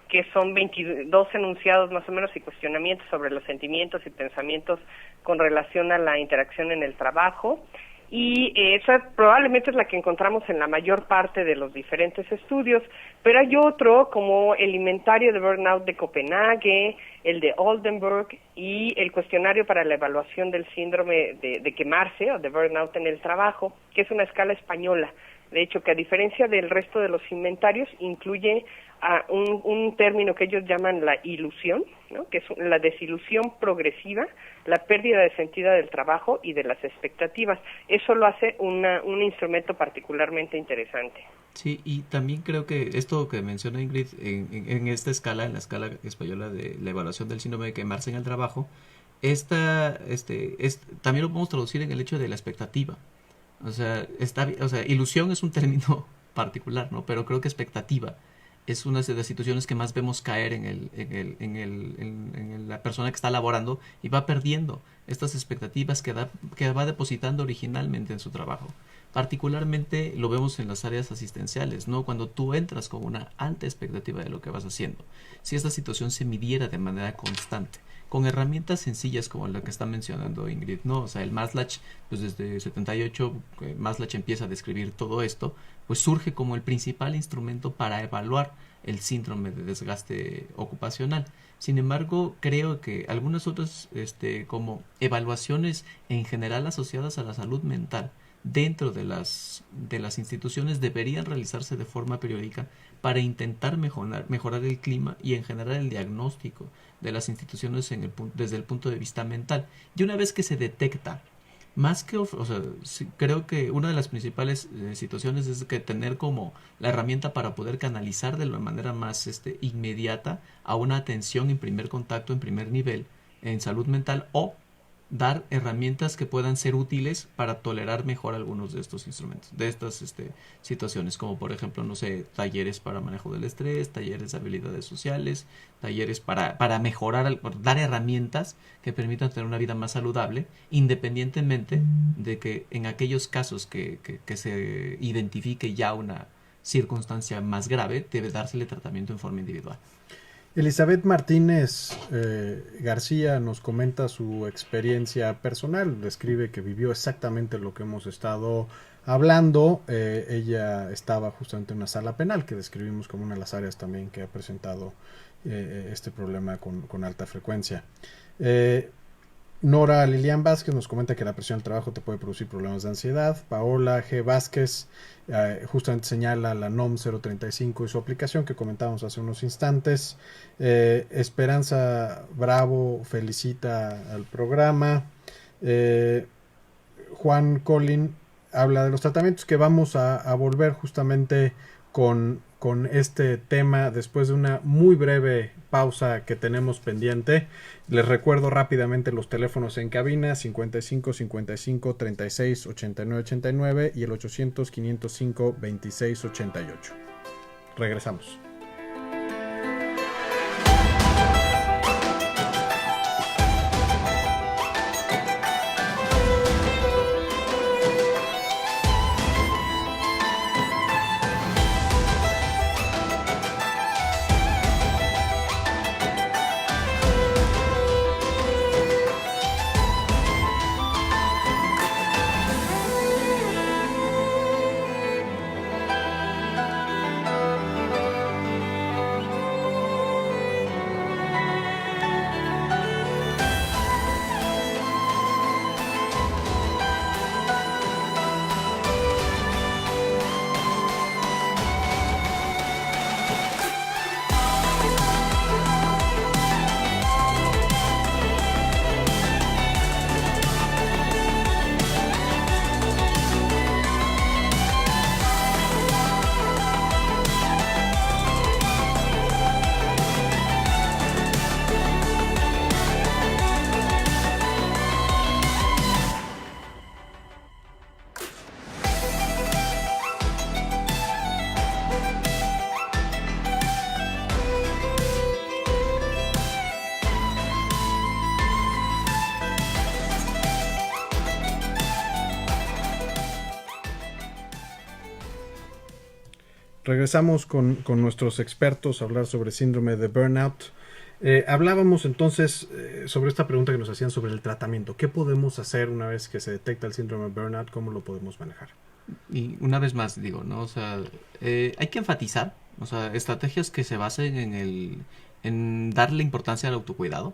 que son 22 enunciados más o menos y cuestionamientos sobre los sentimientos y pensamientos con relación a la interacción en el trabajo. Y esa probablemente es la que encontramos en la mayor parte de los diferentes estudios, pero hay otro como el inventario de burnout de Copenhague, el de Oldenburg y el cuestionario para la evaluación del síndrome de quemarse o de burnout en el trabajo, que es una escala española. De hecho, que a diferencia del resto de los inventarios, incluye un término que ellos llaman la ilusión, ¿no? Que es la desilusión progresiva, la pérdida de sentido del trabajo y de las expectativas. Eso lo hace un instrumento particularmente interesante. Sí, y también creo que esto que menciona Ingrid en esta escala, en la escala española de la evaluación del síndrome de quemarse en el trabajo, también lo podemos traducir en el hecho de la expectativa. O sea, ilusión es un término particular, ¿no? Pero creo que expectativa es una de las situaciones que más vemos caer en la persona que está laborando y va perdiendo estas expectativas que va depositando originalmente en su trabajo. Particularmente lo vemos en las áreas asistenciales, ¿no? Cuando tú entras con una alta expectativa de lo que vas haciendo. Si esta situación se midiera de manera constante, con herramientas sencillas como la que está mencionando Ingrid, ¿no? O sea, el Maslach, pues desde 78, Maslach empieza a describir todo esto, pues surge como el principal instrumento para evaluar el síndrome de desgaste ocupacional. Sin embargo, creo que algunas otras, como evaluaciones en general asociadas a la salud mental, dentro de las instituciones deberían realizarse de forma periódica para intentar mejorar el clima y en general el diagnóstico de las instituciones desde el punto de vista mental. Y una vez que se detecta, creo que una de las principales situaciones es que tener como la herramienta para poder canalizar de la manera más inmediata a una atención en primer contacto, en primer nivel, en salud mental, o dar herramientas que puedan ser útiles para tolerar mejor algunos de estos instrumentos, de estas situaciones, como por ejemplo, no sé, talleres para manejo del estrés, talleres de habilidades sociales, talleres para mejorar, dar herramientas que permitan tener una vida más saludable, independientemente de que en aquellos casos que se identifique ya una circunstancia más grave, debe dársele tratamiento en forma individual. Elizabeth Martínez García nos comenta su experiencia personal, describe que vivió exactamente lo que hemos estado hablando. Ella estaba justamente en una sala penal, que describimos como una de las áreas también que ha presentado este problema con alta frecuencia. Nora Lilian Vázquez nos comenta que la presión del trabajo te puede producir problemas de ansiedad. Paola G. Vázquez justamente señala la NOM 035 y su aplicación que comentábamos hace unos instantes. Esperanza Bravo felicita al programa. Juan Colin habla de los tratamientos, que vamos a volver justamente con este tema después de una muy breve pausa que tenemos pendiente. Les recuerdo rápidamente los teléfonos en cabina: 55 55 36 89 89 y el 800 505 26 88. Regresamos. Regresamos con nuestros expertos a hablar sobre síndrome de burnout. Hablábamos entonces sobre esta pregunta que nos hacían sobre el tratamiento. ¿Qué podemos hacer una vez que se detecta el síndrome de burnout? ¿Cómo lo podemos manejar? Y una vez más digo, ¿no? O sea, hay que enfatizar, o sea, estrategias que se basen en darle importancia al autocuidado.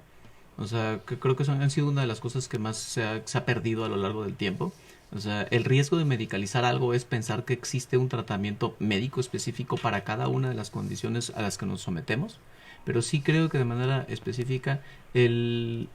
O sea, que creo que han sido una de las cosas que más se ha perdido a lo largo del tiempo. O sea, el riesgo de medicalizar algo es pensar que existe un tratamiento médico específico para cada una de las condiciones a las que nos sometemos. Pero sí creo que de manera específica el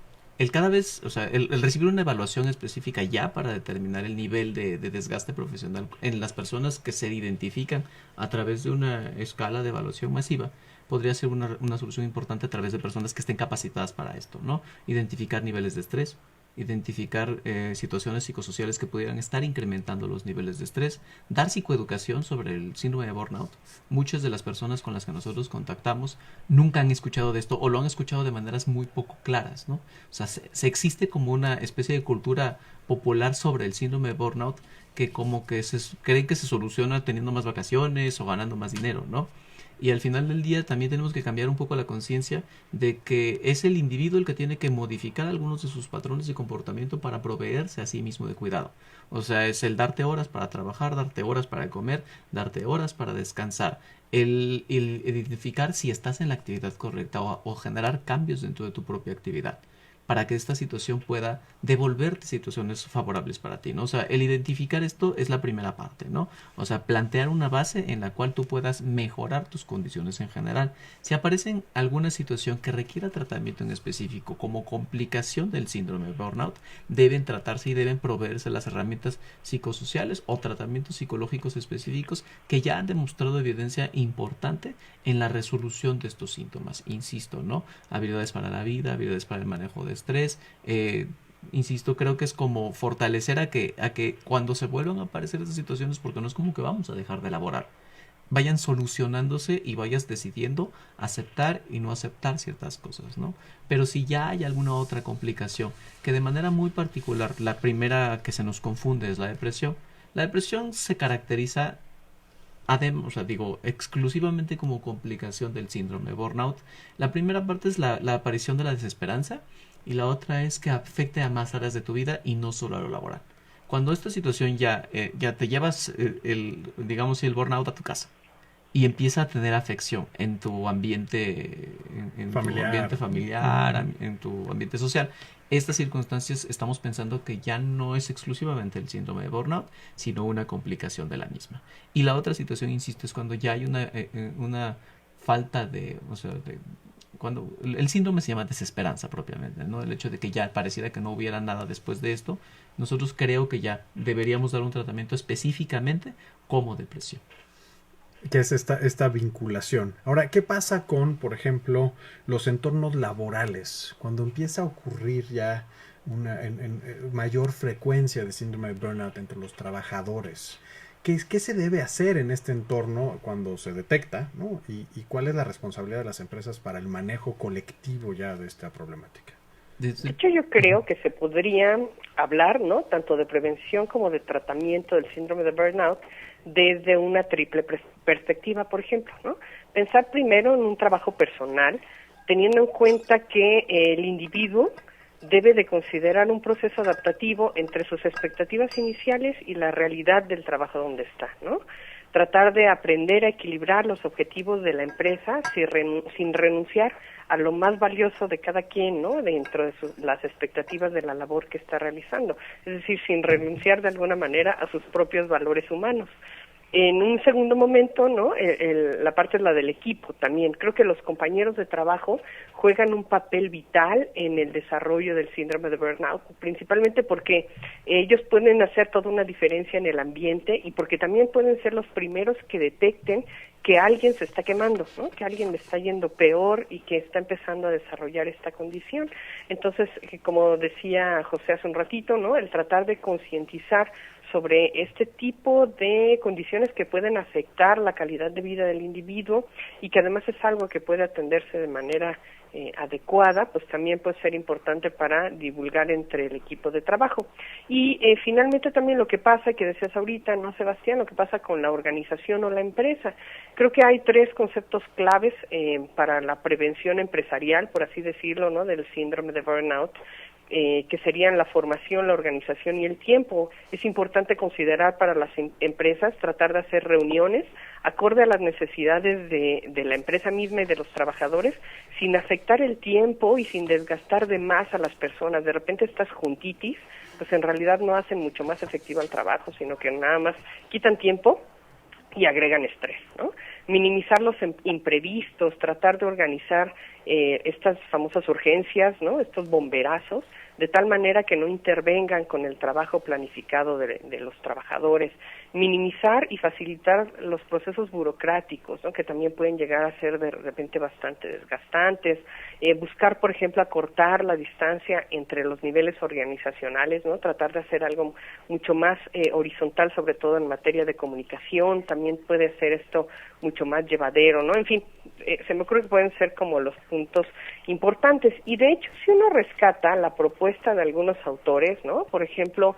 cada vez, o sea, el recibir una evaluación específica ya para determinar el nivel de desgaste profesional en las personas que se identifican a través de una escala de evaluación masiva podría ser una solución importante a través de personas que estén capacitadas para esto, ¿no? Identificar niveles de estrés, identificar situaciones psicosociales que pudieran estar incrementando los niveles de estrés, dar psicoeducación sobre el síndrome de burnout. Muchas de las personas con las que nosotros contactamos nunca han escuchado de esto o lo han escuchado de maneras muy poco claras, ¿no? O sea, se existe como una especie de cultura popular sobre el síndrome de burnout que como que creen que se soluciona teniendo más vacaciones o ganando más dinero, ¿no? Y al final del día también tenemos que cambiar un poco la conciencia de que es el individuo el que tiene que modificar algunos de sus patrones de comportamiento para proveerse a sí mismo de cuidado. O sea, es el darte horas para trabajar, darte horas para comer, darte horas para descansar. El identificar si estás en la actividad correcta o generar cambios dentro de tu propia actividad para que esta situación pueda devolverte situaciones favorables para ti, ¿no? O sea, el identificar esto es la primera parte, ¿no? O sea, plantear una base en la cual tú puedas mejorar tus condiciones en general. Si aparece alguna situación que requiera tratamiento en específico como complicación del síndrome de burnout, deben tratarse y deben proveerse las herramientas psicosociales o tratamientos psicológicos específicos que ya han demostrado evidencia importante en la resolución de estos síntomas. Insisto, ¿no? Habilidades para la vida, habilidades para el manejo de estrés, insisto, creo que es como fortalecer a que cuando se vuelvan a aparecer estas situaciones, porque no es como que vamos a dejar de elaborar, vayan solucionándose y vayas decidiendo aceptar y no aceptar ciertas cosas, ¿no? Pero si ya hay alguna otra complicación, que de manera muy particular, la primera que se nos confunde es la depresión se caracteriza exclusivamente como complicación del síndrome de burnout. La primera parte es la aparición de la desesperanza y la otra es que afecte a más áreas de tu vida y no solo a lo laboral. Cuando esta situación ya te llevas el burnout a tu casa y empieza a tener afección en tu ambiente, en familiar. tu ambiente familiar, en tu ambiente social. Estas circunstancias estamos pensando que ya no es exclusivamente el síndrome de burnout, sino una complicación de la misma. Y la otra situación, insisto, es cuando ya hay una falta de, o sea, cuando el síndrome se llama desesperanza propiamente, ¿no? El hecho de que ya pareciera que no hubiera nada después de esto, nosotros creo que ya deberíamos dar un tratamiento específicamente como depresión. Que es esta vinculación. Ahora, ¿qué pasa con, por ejemplo, los entornos laborales? Cuando empieza a ocurrir ya en mayor frecuencia de síndrome de burnout entre los trabajadores. ¿Qué se debe hacer en este entorno cuando se detecta, ¿no? Y cuál es la responsabilidad de las empresas para el manejo colectivo ya de esta problemática? De hecho, yo creo que se podría hablar, ¿no?, tanto de prevención como de tratamiento del síndrome de burnout desde una triple perspectiva, por ejemplo, ¿no? Pensar primero en un trabajo personal, teniendo en cuenta que el individuo debe de considerar un proceso adaptativo entre sus expectativas iniciales y la realidad del trabajo donde está, ¿no? Tratar de aprender a equilibrar los objetivos de la empresa sin renunciar a lo más valioso de cada quien, ¿no?, dentro de las expectativas de la labor que está realizando. Es decir, sin renunciar de alguna manera a sus propios valores humanos. En un segundo momento, ¿no?, la parte es la del equipo también. Creo que los compañeros de trabajo juegan un papel vital en el desarrollo del síndrome de burnout, principalmente porque ellos pueden hacer toda una diferencia en el ambiente y porque también pueden ser los primeros que detecten que alguien se está quemando, ¿no?, que alguien le está yendo peor y que está empezando a desarrollar esta condición. Entonces, como decía José hace un ratito, ¿no?, el tratar de concientizar sobre este tipo de condiciones que pueden afectar la calidad de vida del individuo y que además es algo que puede atenderse de manera adecuada, pues también puede ser importante para divulgar entre el equipo de trabajo. Y finalmente también lo que pasa, que decías ahorita, ¿no, Sebastián?, lo que pasa con la organización o la empresa. Creo que hay tres conceptos claves para la prevención empresarial, por así decirlo, ¿no?, del síndrome de burnout, que serían la formación, la organización y el tiempo. Es importante considerar para las empresas tratar de hacer reuniones acorde a las necesidades de la empresa misma y de los trabajadores, sin afectar el tiempo y sin desgastar de más a las personas. De repente estas juntitis, pues en realidad no hacen mucho más efectivo el trabajo, sino que nada más quitan tiempo y agregan estrés, ¿no? Minimizar los imprevistos, tratar de organizar estas famosas urgencias, ¿no?, estos bomberazos, de tal manera que no intervengan con el trabajo planificado de los trabajadores. Minimizar y facilitar los procesos burocráticos, ¿no?, que también pueden llegar a ser de repente bastante desgastantes. Buscar, por ejemplo, acortar la distancia entre los niveles organizacionales, ¿no?, tratar de hacer algo mucho más horizontal, sobre todo en materia de comunicación. También puede ser esto mucho más llevadero, ¿no? En fin, se me ocurre que pueden ser como los puntos importantes. Y de hecho, si uno rescata la propuesta de algunos autores, ¿no?, por ejemplo,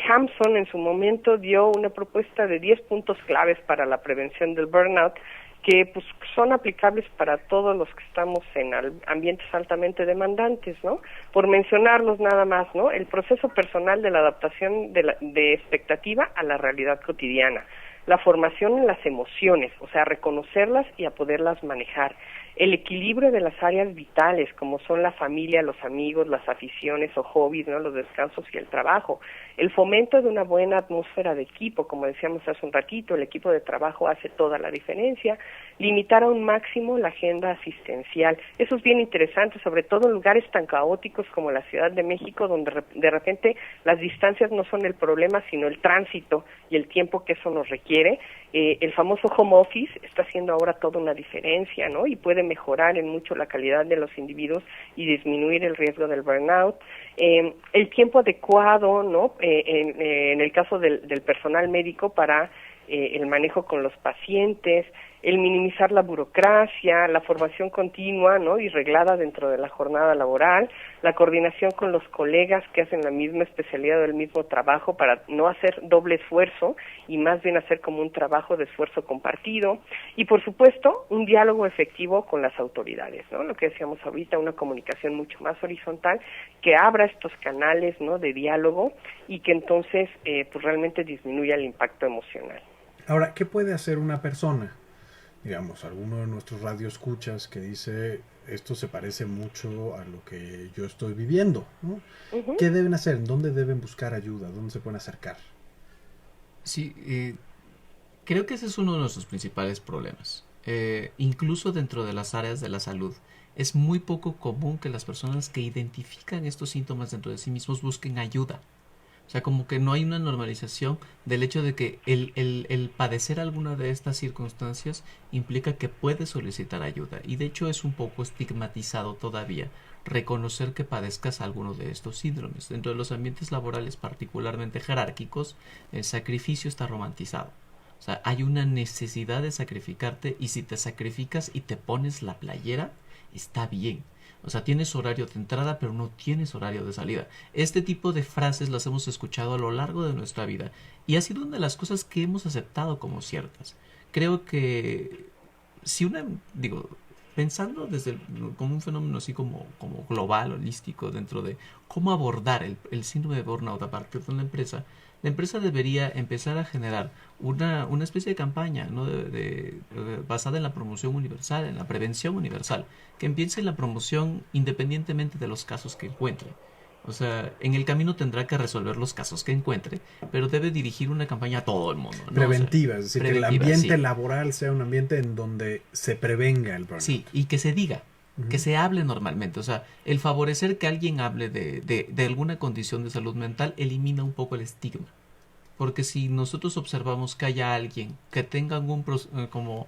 Hampson en su momento dio una propuesta de 10 puntos claves para la prevención del burnout, que pues son aplicables para todos los que estamos en ambientes altamente demandantes, ¿no? Por mencionarlos nada más, ¿no? El proceso personal de la adaptación de expectativa a la realidad cotidiana. La formación en las emociones, o sea, reconocerlas y a poderlas manejar. El equilibrio de las áreas vitales, como son la familia, los amigos, las aficiones o hobbies, ¿no?, los descansos y el trabajo. El fomento de una buena atmósfera de equipo, como decíamos hace un ratito, el equipo de trabajo hace toda la diferencia. Limitar a un máximo la agenda asistencial. Eso es bien interesante, sobre todo en lugares tan caóticos como la Ciudad de México, donde de repente las distancias no son el problema, sino el tránsito y el tiempo que eso nos requiere. El famoso home office está haciendo ahora toda una diferencia, ¿no?, y puede mejorar en mucho la calidad de los individuos y disminuir el riesgo del burnout. El tiempo adecuado, ¿no?, en el caso del personal médico para el manejo con los pacientes, el minimizar la burocracia, la formación continua, ¿no?, y reglada dentro de la jornada laboral, la coordinación con los colegas que hacen la misma especialidad o el mismo trabajo para no hacer doble esfuerzo y más bien hacer como un trabajo de esfuerzo compartido, y por supuesto un diálogo efectivo con las autoridades, ¿no?, lo que decíamos ahorita, una comunicación mucho más horizontal que abra estos canales, ¿no?, de diálogo y que entonces pues realmente disminuya el impacto emocional. Ahora, ¿qué puede hacer una persona digamos, alguno de nuestros radioescuchas que dice, esto se parece mucho a lo que yo estoy viviendo, ¿no? Ujú. ¿Qué deben hacer? ¿Dónde deben buscar ayuda? ¿Dónde se pueden acercar? Sí, creo que ese es uno de nuestros principales problemas. Incluso dentro de las áreas de la salud, es muy poco común que las personas que identifican estos síntomas dentro de sí mismos busquen ayuda. O sea, como que no hay una normalización del hecho de que el padecer alguna de estas circunstancias implica que puedes solicitar ayuda. Y de hecho es un poco estigmatizado todavía reconocer que padezcas alguno de estos síndromes. Dentro de los ambientes laborales particularmente jerárquicos, el sacrificio está romantizado. O sea, hay una necesidad de sacrificarte y si te sacrificas y te pones la playera, está bien. O sea, tienes horario de entrada, pero no tienes horario de salida. Este tipo de frases las hemos escuchado a lo largo de nuestra vida y ha sido una de las cosas que hemos aceptado como ciertas. Creo que si pensando como un fenómeno así como global, holístico, dentro de cómo abordar el síndrome de burnout a partir de la empresa debería empezar a generar una especie de campaña, ¿no? Basada en la promoción universal, en la prevención universal, que empiece en la promoción independientemente de los casos que encuentre. O sea, en el camino tendrá que resolver los casos que encuentre, pero debe dirigir una campaña a todo el mundo, ¿no? Preventiva, O sea, es decir, preventiva, que el ambiente sí. laboral sea un ambiente en donde se prevenga el burnout. Sí, y que se diga, Ujú. que se hable normalmente. O sea, el favorecer que alguien hable de alguna condición de salud mental elimina un poco el estigma. Porque si nosotros observamos que haya alguien que tenga como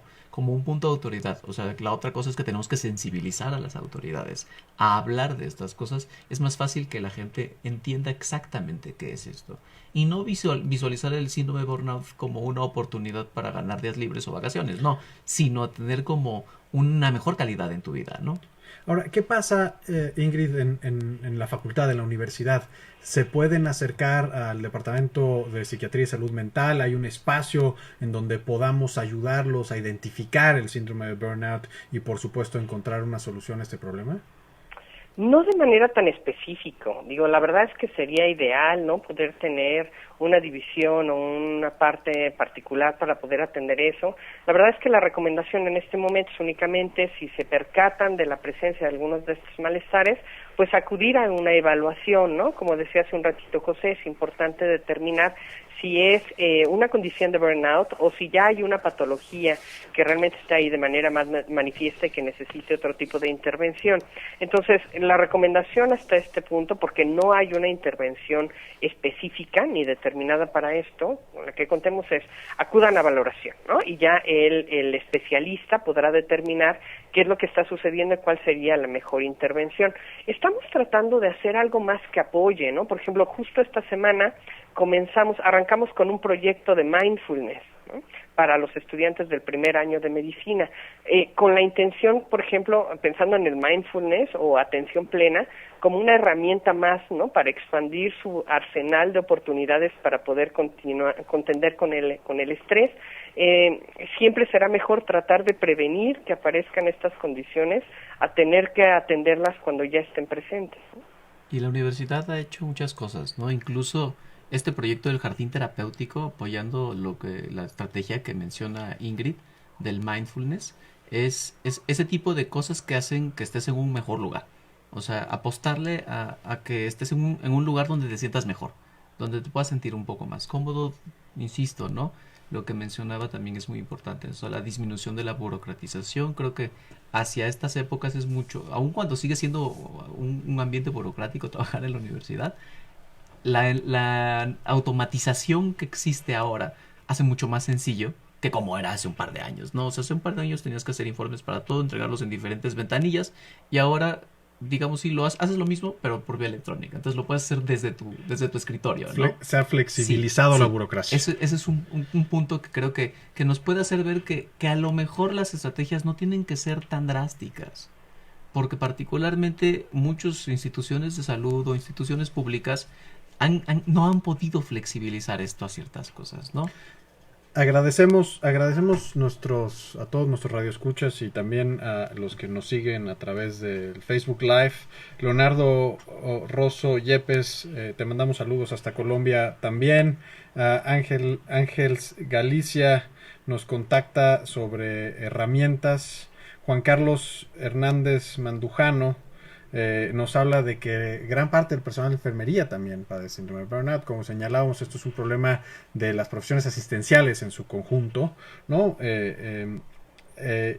un punto de autoridad, o sea, la otra cosa es que tenemos que sensibilizar a las autoridades a hablar de estas cosas, es más fácil que la gente entienda exactamente qué es esto. Y no visualizar el síndrome de burnout como una oportunidad para ganar días libres o vacaciones, no, sino tener como una mejor calidad en tu vida, ¿no? Ahora, ¿qué pasa, Ingrid, en la facultad, en la universidad? ¿Se pueden acercar al Departamento de Psiquiatría y Salud Mental? ¿Hay un espacio en donde podamos ayudarlos a identificar el síndrome de burnout y, por supuesto, encontrar una solución a este problema? No de manera tan específico. Digo, la verdad es que sería ideal, ¿no? Poder tener una división o una parte particular para poder atender eso. La verdad es que la recomendación en este momento es únicamente si se percatan de la presencia de algunos de estos malestares, pues acudir a una evaluación, ¿no? Como decía hace un ratito José, es importante determinar si es una condición de burnout o si ya hay una patología que realmente está ahí de manera más manifiesta y que necesite otro tipo de intervención. Entonces, la recomendación hasta este punto, porque no hay una intervención específica ni determinada para esto, la que contemos es, acudan a valoración, ¿no? Y ya el especialista podrá determinar qué es lo que está sucediendo y cuál sería la mejor intervención. Estamos tratando de hacer algo más que apoye, ¿no? Por ejemplo, justo esta semana arrancamos con un proyecto de mindfulness, ¿no? Para los estudiantes del primer año de medicina, con la intención, por ejemplo, pensando en el mindfulness o atención plena, como una herramienta más, ¿no? Para expandir su arsenal de oportunidades para poder contender con el estrés. Siempre será mejor tratar de prevenir que aparezcan estas condiciones a tener que atenderlas cuando ya estén presentes, ¿no? Y la universidad ha hecho muchas cosas, ¿no? Incluso este proyecto del jardín terapéutico, apoyando la estrategia que menciona Ingrid del mindfulness, es ese tipo de cosas que hacen que estés en un mejor lugar. O sea, apostarle a que estés en un lugar donde te sientas mejor, donde te puedas sentir un poco más cómodo, insisto, ¿no? Lo que mencionaba también es muy importante, o sea, la disminución de la burocratización. Creo que hacia estas épocas es mucho, aun cuando sigue siendo un ambiente burocrático trabajar en la universidad, la automatización que existe ahora hace mucho más sencillo que como era hace un par de años, ¿no? O sea, hace un par de años tenías que hacer informes para todo, entregarlos en diferentes ventanillas y ahora, digamos, si haces lo mismo, pero por vía electrónica. Entonces lo puedes hacer desde tu escritorio, ¿no? Se ha flexibilizado la burocracia. Ese es un punto que creo que nos puede hacer ver que a lo mejor las estrategias no tienen que ser tan drásticas. Porque particularmente muchas instituciones de salud o instituciones públicas no han podido flexibilizar esto a ciertas cosas, ¿no? Agradecemos a todos nuestros radioescuchas y también a los que nos siguen a través del Facebook Live. Leonardo Rosso Yepes, te mandamos saludos hasta Colombia también. Ángels Galicia nos contacta sobre herramientas. Juan Carlos Hernández Mandujano nos habla de que gran parte del personal de enfermería también padece síndrome de burnout. Como señalábamos, esto es un problema de las profesiones asistenciales en su conjunto, ¿no?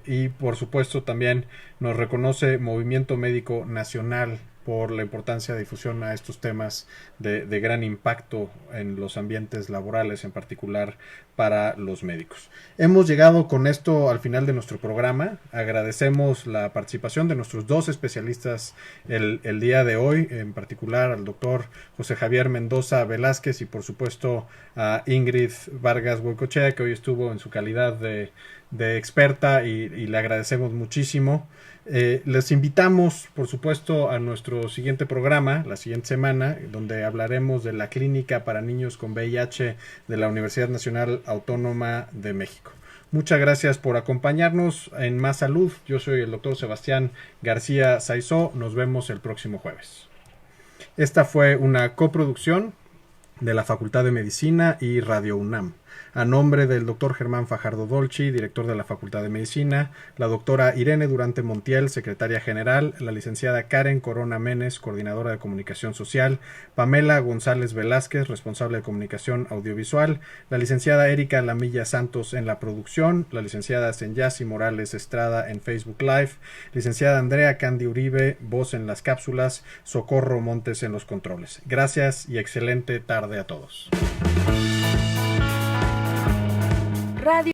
Y por supuesto también nos reconoce Movimiento Médico Nacional por la importancia de difusión a estos temas de gran impacto en los ambientes laborales, en particular para los médicos. Hemos llegado con esto al final de nuestro programa. Agradecemos la participación de nuestros dos especialistas el día de hoy, en particular al doctor José Javier Mendoza Velázquez y por supuesto a Ingrid Vargas Goicoechea, que hoy estuvo en su calidad de experta y le agradecemos muchísimo. Les invitamos, por supuesto, a nuestro siguiente programa, la siguiente semana, donde hablaremos de la clínica para niños con VIH de la Universidad Nacional Autónoma de México. Muchas gracias por acompañarnos en Más Salud. Yo soy el doctor Sebastián García Saizó. Nos vemos el próximo jueves. Esta fue una coproducción de la Facultad de Medicina y Radio UNAM. A nombre del doctor Germán Fajardo Dolci, director de la Facultad de Medicina, la doctora Irene Durante Montiel, secretaria general, la licenciada Karen Corona Menes, coordinadora de comunicación social, Pamela González Velázquez, responsable de comunicación audiovisual, la licenciada Erika Lamilla Santos en la producción, la licenciada Senyasi Morales Estrada en Facebook Live, licenciada Andrea Candy Uribe, voz en las cápsulas, Socorro Montes en los controles. Gracias y excelente tarde a todos. Radio